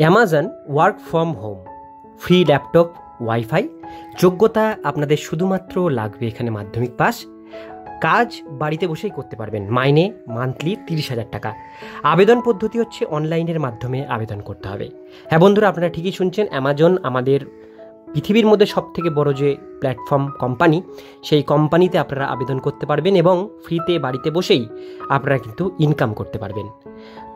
Amazon work from home, free laptop, wifi. যোগ্যতা আপনাদের শুধুমাত্র লাগবে এখানে মাধ্যমিক পাস। কাজ বাড়িতে বসেই করতে পারবেন, মাইনে মান্থলি 30,000 টাকা। আবেদন পদ্ধতি হচ্ছে অনলাইনের মাধ্যমে আবেদন করতে হবে। হ্যাঁ বন্ধুরা, আপনারা ঠিকই শুনছেন, অ্যামাজন আমাদের পৃথিবীর মধ্যে সবথেকে বড় যে প্ল্যাটফর্ম কোম্পানি, সেই কোম্পানিতে আপনারা আবেদন করতে পারবেন এবং ফ্রিতে বাড়িতে বসেই আপনারা কিন্তু ইনকাম করতে পারবেন।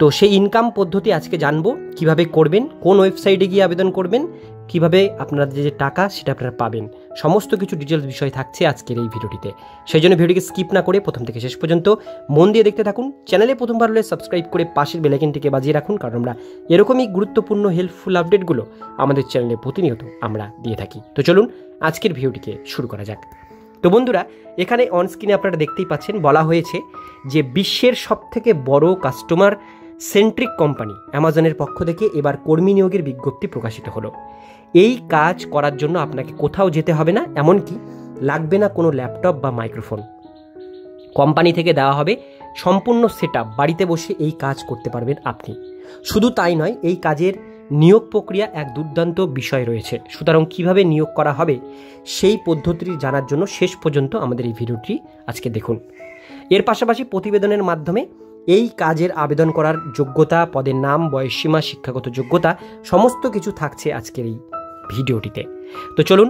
তো সেই ইনকাম পদ্ধতি আজকে জানবো, কিভাবে করবেন, কোন ওয়েবসাইটে গিয়ে আবেদন করবেন, কিভাবে আপনাদের যে টাকা সেটা আপনারা পাবেন, সমস্ত কিছু ডিটেলস বিষয় থাকছে আজকের এই ভিডিওটিতে। সেই জন্য ভিডিওটিকে স্কিপ না করে প্রথম থেকে শেষ পর্যন্ত মন দিয়ে দেখতে থাকুন। চ্যানেলে প্রথমবার হলে সাবস্ক্রাইব করে পাশের বেল আইকনটিকে বাজিয়ে রাখুন, কারণ আমরা এরকমই গুরুত্বপূর্ণ হেল্পফুল আপডেটগুলো আমাদের চ্যানেলে প্রতিনিয়ত আমরা দিয়ে থাকি। তো চলুন আজকের ভিডিওটিকে শুরু করা যাক। তো বন্ধুরা, এখানে অনস্ক্রিনে আপনারা দেখতেই পাচ্ছেন, বলা হয়েছে যে বিশ্বের সবথেকে বড় কাস্টমার সেন্ট্রিক কোম্পানি অ্যামাজনের পক্ষ থেকে এবার কর্মী নিয়োগের বিজ্ঞপ্তি প্রকাশিত হলো। এই কাজ করার জন্য আপনাকে কোথাও যেতে হবে না, এমনকি লাগবে না কোনো ল্যাপটপ বা মাইক্রোফোন। কোম্পানি থেকে দেওয়া হবে সম্পূর্ণ সেটআপ, বাড়িতে বসে এই কাজ করতে পারবেন আপনি। শুধু তাই নয়, এই কাজের নিয়োগ প্রক্রিয়া এক দুর্দান্ত বিষয় রয়েছে। সুতরাং কিভাবে নিয়োগ করা হবে সেই পদ্ধতিটি জানার জন্য শেষ পর্যন্ত আমাদের এই ভিডিওটি আজকে দেখুন। এর পাশাপাশি প্রতিবেদনের মাধ্যমে এই কাজের আবেদন করার যোগ্যতা, পদের নাম, বয়সসীমা, শিক্ষাগত যোগ্যতা সমস্ত কিছু থাকছে আজকের এই ভিডিওটিতে। তো চলুন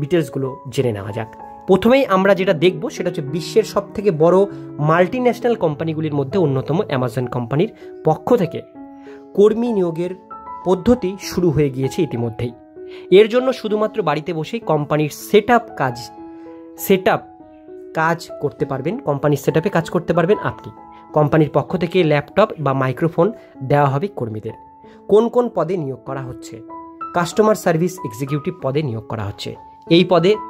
ডিটেলসগুলো জেনে নেওয়া যাক। প্রথমেই আমরা যেটা দেখব সেটা হচ্ছে বিশ্বের সবথেকে বড় মাল্টি ন্যাশনাল কোম্পানিগুলির মধ্যে অন্যতম অ্যামাজন কোম্পানির পক্ষ থেকে কর্মী নিয়োগের পদ্ধতি শুরু হয়ে গিয়েছে ইতিমধ্যেই। এর জন্য শুধুমাত্র বাড়িতে বসেই কোম্পানির সেটআপ কাজ করতে পারবেন, কোম্পানির সেটআপে কাজ করতে পারবেন আপনি। কোম্পানির পক্ষ থেকে ল্যাপটপ বা মাইক্রোফোন দেওয়া হবে কর্মীদের। কোন কোন পদে নিয়োগ করা হচ্ছে? কাস্টমার সার্ভিস এক্সিকিউটিভ পদে নিয়োগ করা হচ্ছে। এই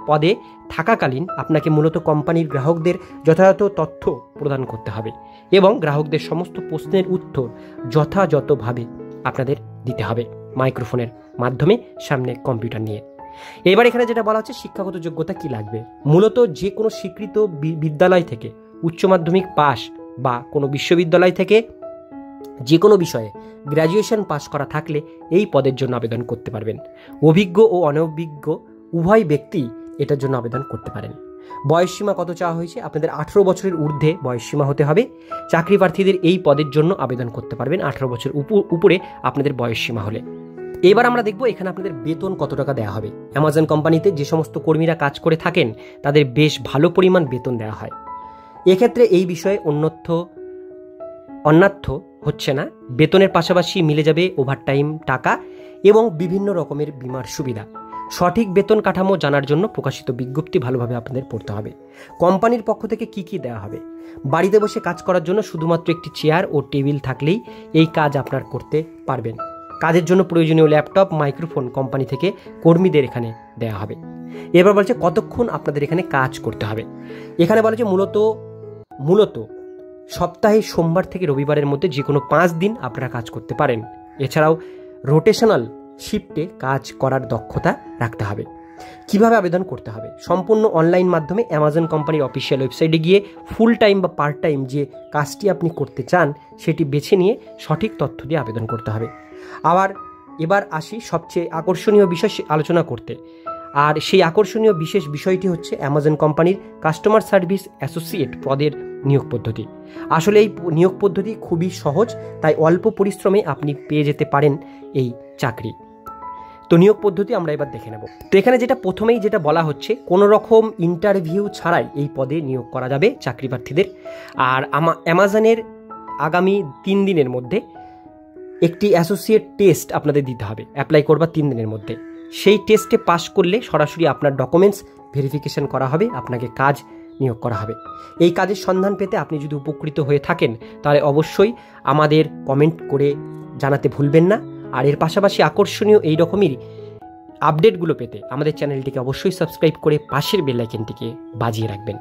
পদে থাকাকালীন আপনাকে মূলত কোম্পানির গ্রাহকদের যথাযথ তথ্য প্রদান করতে হবে এবং গ্রাহকদের সমস্ত প্রশ্নের উত্তর যথাযথভাবে আপনাদের দিতে হবে মাইক্রোফোনের মাধ্যমে, সামনে কম্পিউটার নিয়ে। এবার এখানে যেটা বলা হচ্ছে, শিক্ষাগত যোগ্যতা কি লাগবে। মূলত যে কোনো স্বীকৃত বিদ্যালয় থেকে উচ্চ মাধ্যমিক পাস বা কোনো বিশ্ববিদ্যালয় থেকে যে কোনো বিষয়ে গ্র্যাজুয়েশন পাস করা থাকলে এই পদের জন্য আবেদন করতে পারবেন। অভিজ্ঞ ও অনভিজ্ঞ উভয় ব্যক্তি এটার জন্য আবেদন করতে পারেন। বয়সসীমা কত চাওয়া হয়েছে? আপনাদের 18 বছরের ঊর্ধ্বে বয়সসীমা হতে হবে। চাকরি প্রার্থীদের এই পদের জন্য আবেদন করতে পারবেন 18 বছর উপরে আপনাদের বয়সসীমা হলে। এবার আমরা দেখব এখানে আপনাদের বেতন কত টাকা দেওয়া হবে। অ্যামাজন কোম্পানিতে যে সমস্ত কর্মীরা কাজ করে থাকেন তাদের বেশ ভালো পরিমাণ বেতন দেওয়া হয়। এক্ষেত্রে এই বিষয়ে অন্যার্থ হচ্ছে না। বেতনের পাশাপাশি মিলে যাবে ওভারটাইম টাকা এবং বিভিন্ন রকমের বীমার সুবিধা। সঠিক বেতন কাঠামো জানার জন্য প্রকাশিত বিজ্ঞপ্তি ভালোভাবে আপনাদের পড়তে হবে। কোম্পানির পক্ষ থেকে কি কি দেওয়া হবে? বাড়িতে বসে কাজ করার জন্য শুধুমাত্র একটি চেয়ার ও টেবিল থাকলেই এই কাজ আপনার করতে পারবেন। কাজের জন্য প্রয়োজনীয় ল্যাপটপ, মাইক্রোফোন কোম্পানি থেকে কর্মীদের এখানে দেওয়া হবে। এবার বলছে কতক্ষণ আপনাদের এখানে কাজ করতে হবে। এখানে বলা হচ্ছে মূলত সপ্তাহে সোমবার থেকে রবিবারের মধ্যে যে কোনো 5 দিন আপনারা কাজ করতে পারেন। এছাড়াও রোটেশনাল শিফটে কাজ করার দক্ষতা রাখতে হবে। কিভাবে আবেদন করতে হবে? সম্পূর্ণ অনলাইন মাধ্যমে অ্যামাজন কোম্পানির অফিসিয়াল ওয়েবসাইটে গিয়ে ফুল টাইম বা পার্ট টাইম যে কাজটি আপনি করতে চান সেটি বেছে নিয়ে সঠিক তথ্য দিয়ে আবেদন করতে হবে। এবার আসি সবচেয়ে আকর্ষণীয় বিষয় আলোচনা করতে। আর সেই আকর্ষণীয় বিশেষ বিষয়টি হচ্ছে অ্যামাজন কোম্পানির কাস্টমার সার্ভিস অ্যাসোসিয়েট পদের নিয়োগ পদ্ধতি। আসলে এই নিয়োগ পদ্ধতি খুবই সহজ, তাই অল্প পরিশ্রমে আপনি পেয়ে যেতে পারেন এই চাকরি। তো নিয়োগ পদ্ধতি আমরা এবার দেখে নেব। তো এখানে প্রথমেই যেটা বলা হচ্ছে, কোনো রকম ইন্টারভিউ ছাড়াই এই পদে নিয়োগ করা যাবে চাকরি প্রার্থীদের। আর অ্যামাজনের আগামী 3 দিনের মধ্যে একটি অ্যাসোসিয়েট টেস্ট আপনাদের দিতে হবে, অ্যাপ্লাই করবার 3 দিনের মধ্যে। সেই টেস্টে পাস করলে সরাসরি আপনার ডকুমেন্টস ভেরিফিকেশন করা হবে, আপনাকে কাজ নিয়োগ করা হবে। এই কাজের সন্ধান পেতে আপনি যদি উপকৃত হয়ে থাকেন তাহলে অবশ্যই আমাদের কমেন্ট করে জানাতে ভুলবেন না। আর এর পাশাপাশি আকর্ষণীয় এই রকমেরই আপডেটগুলো পেতে আমাদের চ্যানেলটিকে অবশ্যই সাবস্ক্রাইব করে পাশের বেল আইকনটিকে বাজিয়ে রাখবেন।